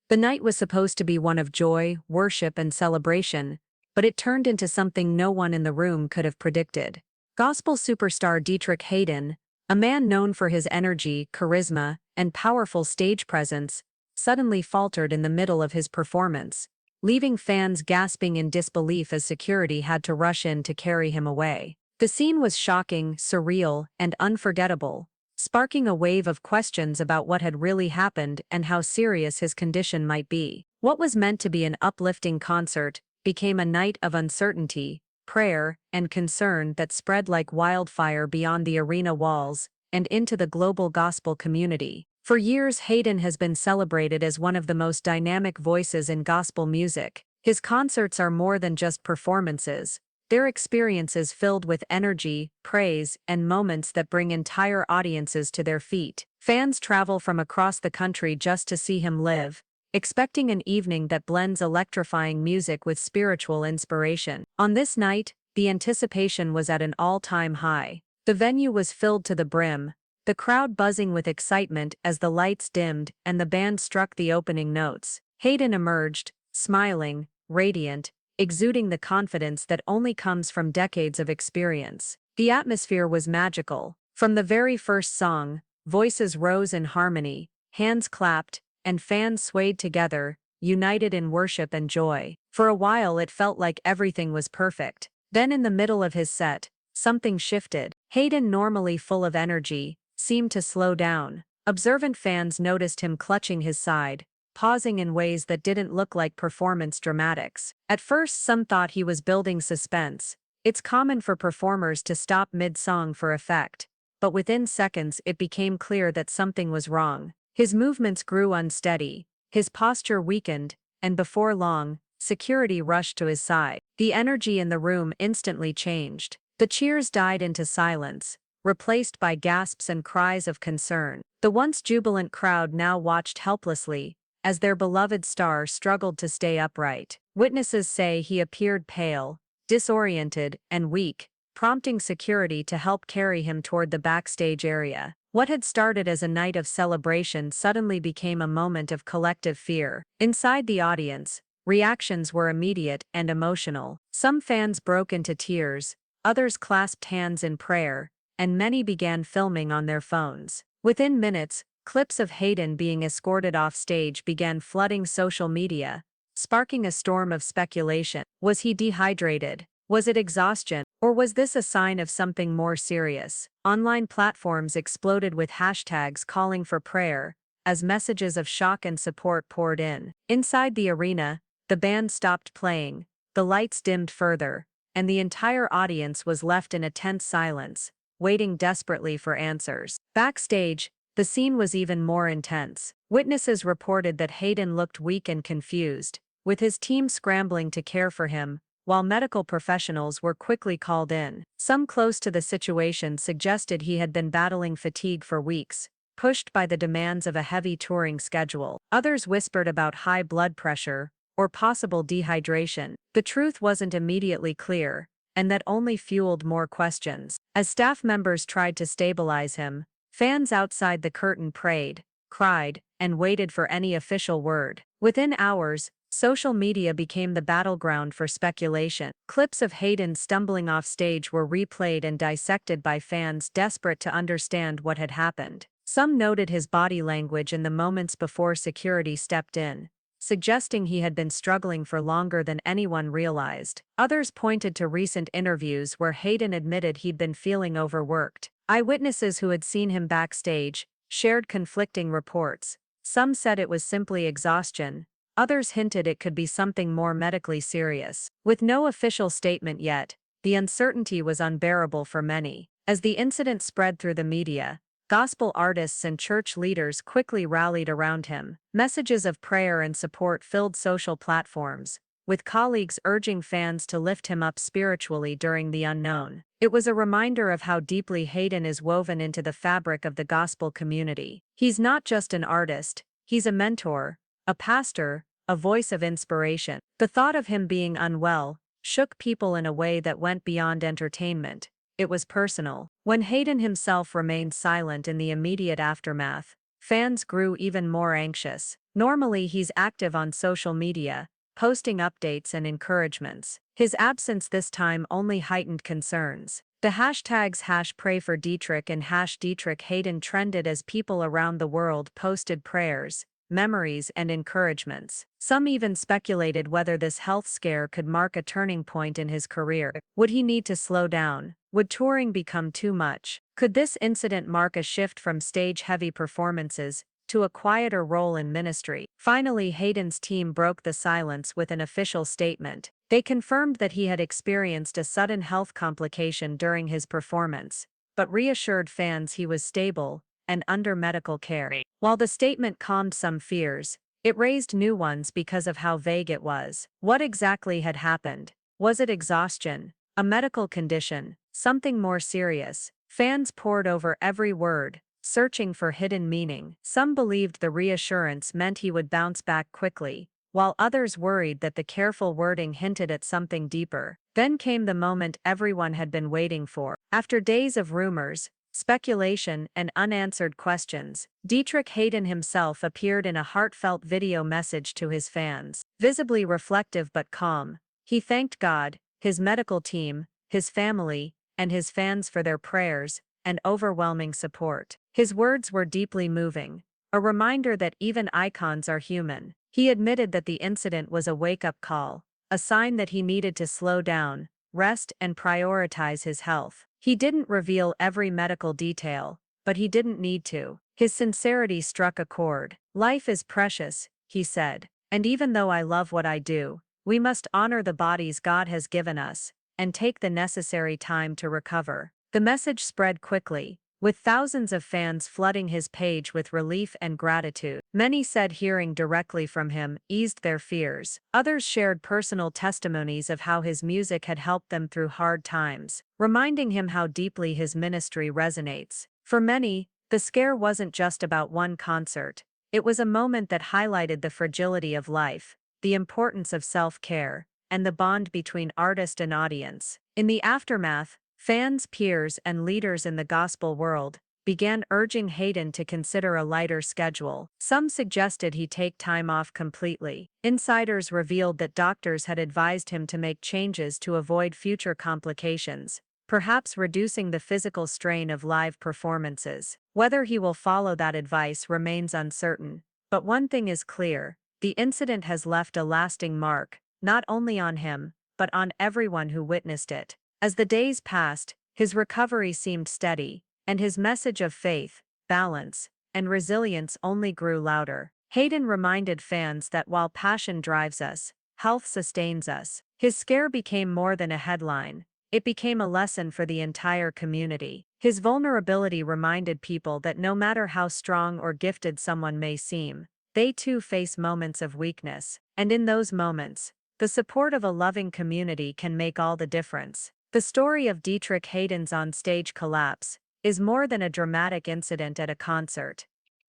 The night was supposed to be one of joy, worship, and celebration, but it turned into something no one in the room could have predicted. Gospel superstar Deitrick Haddon, a man known for his energy, charisma, and powerful stage presence, suddenly faltered in the middle of his performance, leaving fans gasping in disbelief as security had to rush in to carry him away. The scene was shocking, surreal, and unforgettable, sparking a wave of questions about what had really happened and how serious his condition might be. What was meant to be an uplifting concert became a night of uncertainty, prayer, and concern that spread like wildfire beyond the arena walls and into the global gospel community. For years, Hayden has been celebrated as one of the most dynamic voices in gospel music. His concerts are more than just performances. They're experiences filled with energy, praise, and moments that bring entire audiences to their feet. Fans travel from across the country just to see him live, expecting an evening that blends electrifying music with spiritual inspiration. On this night, the anticipation was at an all-time high. The venue was filled to the brim, the crowd buzzing with excitement as the lights dimmed and the band struck the opening notes. Hayden emerged, smiling, radiant, exuding the confidence that only comes from decades of experience. The atmosphere was magical. From the very first song, voices rose in harmony, hands clapped, and fans swayed together, united in worship and joy. For a while it felt like everything was perfect. Then in the middle of his set, something shifted. Hayden, normally full of energy, seemed to slow down. Observant fans noticed him clutching his side, pausing in ways that didn't look like performance dramatics. At first some thought he was building suspense. It's common for performers to stop mid-song for effect. But within seconds it became clear that something was wrong. His movements grew unsteady, his posture weakened, and before long, security rushed to his side. The energy in the room instantly changed. The cheers died into silence, replaced by gasps and cries of concern. The once jubilant crowd now watched helplessly, as their beloved star struggled to stay upright. Witnesses say he appeared pale, disoriented, and weak, prompting security to help carry him toward the backstage area. What had started as a night of celebration suddenly became a moment of collective fear. Inside the audience, reactions were immediate and emotional. Some fans broke into tears, others clasped hands in prayer, and many began filming on their phones. Within minutes, clips of Hayden being escorted off stage began flooding social media, sparking a storm of speculation. Was he dehydrated? Was it exhaustion? Or was this a sign of something more serious? Online platforms exploded with hashtags calling for prayer, as messages of shock and support poured in. Inside the arena, the band stopped playing, the lights dimmed further, and the entire audience was left in a tense silence, waiting desperately for answers. Backstage, the scene was even more intense. Witnesses reported that Hayden looked weak and confused, with his team scrambling to care for him, while medical professionals were quickly called in. Some close to the situation suggested he had been battling fatigue for weeks, pushed by the demands of a heavy touring schedule. Others whispered about high blood pressure, or possible dehydration. The truth wasn't immediately clear, and that only fueled more questions. As staff members tried to stabilize him, fans outside the curtain prayed, cried, and waited for any official word. Within hours, social media became the battleground for speculation. Clips of Hayden stumbling off stage were replayed and dissected by fans desperate to understand what had happened. Some noted his body language in the moments before security stepped in, suggesting he had been struggling for longer than anyone realized. Others pointed to recent interviews where Hayden admitted he'd been feeling overworked. Eyewitnesses who had seen him backstage shared conflicting reports. Some said it was simply exhaustion, others hinted it could be something more medically serious. With no official statement yet, the uncertainty was unbearable for many. As the incident spread through the media, gospel artists and church leaders quickly rallied around him. Messages of prayer and support filled social platforms, with colleagues urging fans to lift him up spiritually during the unknown. It was a reminder of how deeply Hayden is woven into the fabric of the gospel community. He's not just an artist, he's a mentor, a pastor, a voice of inspiration. The thought of him being unwell shook people in a way that went beyond entertainment. It was personal. When Hayden himself remained silent in the immediate aftermath, fans grew even more anxious. Normally, he's active on social media, posting updates and encouragements. His absence this time only heightened concerns. The hashtags #PrayForDeitrick and #Deitrick Haddon trended as people around the world posted prayers, memories, and encouragements. Some even speculated whether this health scare could mark a turning point in his career. Would he need to slow down? Would touring become too much? Could this incident mark a shift from stage-heavy performances to a quieter role in ministry? Finally, Hayden's team broke the silence with an official statement. They confirmed that he had experienced a sudden health complication during his performance, but reassured fans he was stable and under medical care. While the statement calmed some fears, it raised new ones because of how vague it was. What exactly had happened? Was it exhaustion, a medical condition, something more serious? Fans pored over every word, searching for hidden meaning. Some believed the reassurance meant he would bounce back quickly, while others worried that the careful wording hinted at something deeper. Then came the moment everyone had been waiting for. After days of rumors, speculation, and unanswered questions, Deitrick Haddon himself appeared in a heartfelt video message to his fans. Visibly reflective but calm, he thanked God, his medical team, his family, and his fans for their prayers and overwhelming support. His words were deeply moving, a reminder that even icons are human. He admitted that the incident was a wake-up call, a sign that he needed to slow down, rest, and prioritize his health. He didn't reveal every medical detail, but he didn't need to. His sincerity struck a chord. "Life is precious," he said, "and even though I love what I do, we must honor the bodies God has given us and take the necessary time to recover." The message spread quickly, with thousands of fans flooding his page with relief and gratitude. Many said hearing directly from him eased their fears. Others shared personal testimonies of how his music had helped them through hard times, reminding him how deeply his ministry resonates. For many, the scare wasn't just about one concert. It was a moment that highlighted the fragility of life, the importance of self-care, and the bond between artist and audience. In the aftermath, fans, peers, and leaders in the gospel world began urging Hayden to consider a lighter schedule. Some suggested he take time off completely. Insiders revealed that doctors had advised him to make changes to avoid future complications, perhaps reducing the physical strain of live performances. Whether he will follow that advice remains uncertain, but one thing is clear: the incident has left a lasting mark, not only on him, but on everyone who witnessed it. As the days passed, his recovery seemed steady, and his message of faith, balance, and resilience only grew louder. Hayden reminded fans that while passion drives us, health sustains us. His scare became more than a headline. It became a lesson for the entire community. His vulnerability reminded people that no matter how strong or gifted someone may seem, they too face moments of weakness. And in those moments, the support of a loving community can make all the difference. The story of Deitrick Haddon's on-stage collapse is more than a dramatic incident at a concert.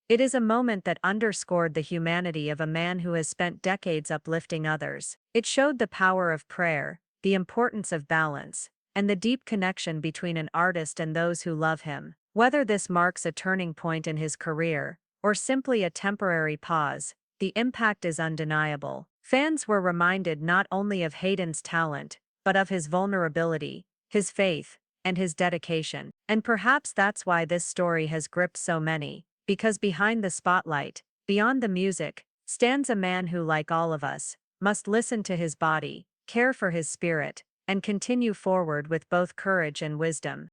It is a moment that underscored the humanity of a man who has spent decades uplifting others. It showed the power of prayer, the importance of balance, and the deep connection between an artist and those who love him. Whether this marks a turning point in his career, or simply a temporary pause, the impact is undeniable. Fans were reminded not only of Hayden's talent, but of his vulnerability, his faith, and his dedication. And perhaps that's why this story has gripped so many, because behind the spotlight, beyond the music, stands a man who, like all of us, must listen to his body, care for his spirit, and continue forward with both courage and wisdom.